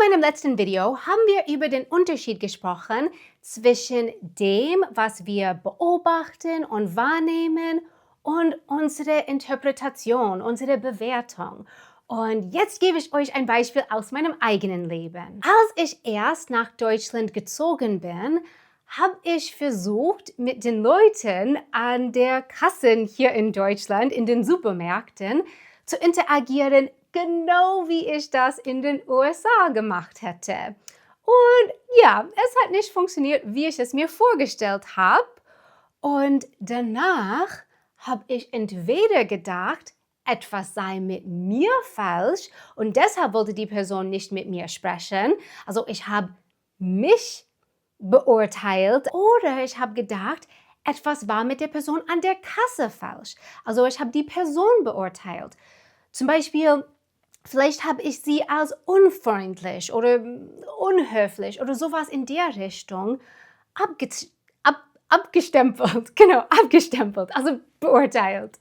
meinem letzten Video haben wir über den Unterschied gesprochen zwischen dem, was wir beobachten und wahrnehmen und unsere Interpretation, unsere Bewertung. Und jetzt gebe ich euch ein Beispiel aus meinem eigenen Leben. Als ich erst nach Deutschland gezogen bin, habe ich versucht, mit den Leuten an der Kasse hier in Deutschland, in den Supermärkten, zu interagieren, genau wie ich das in den USA gemacht hätte. Und ja, es hat nicht funktioniert, wie ich es mir vorgestellt habe. Und danach habe ich entweder gedacht, etwas sei mit mir falsch und deshalb wollte die Person nicht mit mir sprechen. Also ich habe mich beurteilt oder ich habe gedacht, etwas war mit der Person an der Kasse falsch. Also ich habe die Person beurteilt. Zum Beispiel, vielleicht habe ich sie als unfreundlich oder unhöflich oder sowas in der Richtung abgestempelt, genau, abgestempelt, also beurteilt.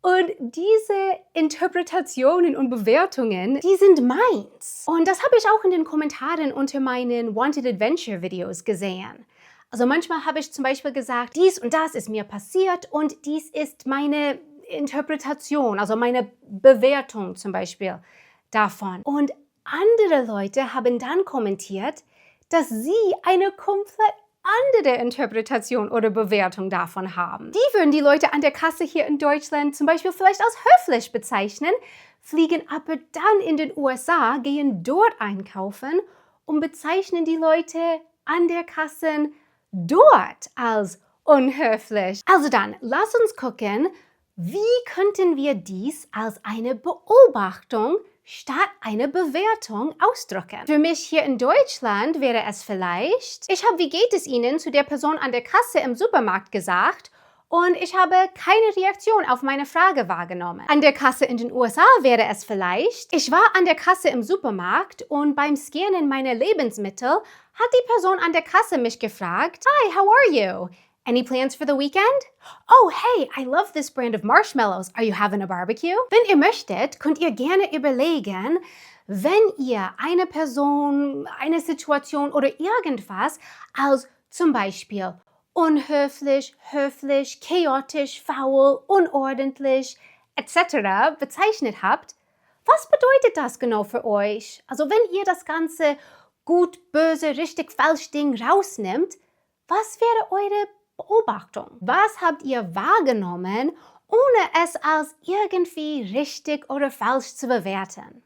Und diese Interpretationen und Bewertungen, die sind meins. Und das habe ich auch in den Kommentaren unter meinen Wanted Adventure Videos gesehen. Also manchmal habe ich zum Beispiel gesagt, dies und das ist mir passiert und dies ist meine Interpretation, also meine Bewertung zum Beispiel davon. Und andere Leute haben dann kommentiert, dass sie eine komplett andere Interpretation oder Bewertung davon haben. Die würden die Leute an der Kasse hier in Deutschland zum Beispiel vielleicht als höflich bezeichnen, fliegen aber dann in den USA, gehen dort einkaufen und bezeichnen die Leute an der Kasse dort als unhöflich. Also dann, lass uns gucken, wie könnten wir dies als eine Beobachtung statt eine Bewertung ausdrücken. Für mich hier in Deutschland wäre es vielleicht, ich habe "Wie geht es Ihnen?" zu der Person an der Kasse im Supermarkt gesagt und ich habe keine Reaktion auf meine Frage wahrgenommen. An der Kasse in den USA wäre es vielleicht, ich war an der Kasse im Supermarkt und beim Scannen meiner Lebensmittel hat die Person an der Kasse mich gefragt, "Hi, how are you? Any plans for the weekend? Oh, hey, I love this brand of marshmallows. Are you having a barbecue?" Wenn ihr möchtet, könnt ihr gerne überlegen, wenn ihr eine Person, eine Situation oder irgendwas als zum Beispiel unhöflich, höflich, chaotisch, faul, unordentlich etc. bezeichnet habt, was bedeutet das genau für euch? Also wenn ihr das ganze gut, böse, richtig, falsch Ding rausnimmt, was wäre eure Beobachtung? Was habt ihr wahrgenommen, ohne es als irgendwie richtig oder falsch zu bewerten?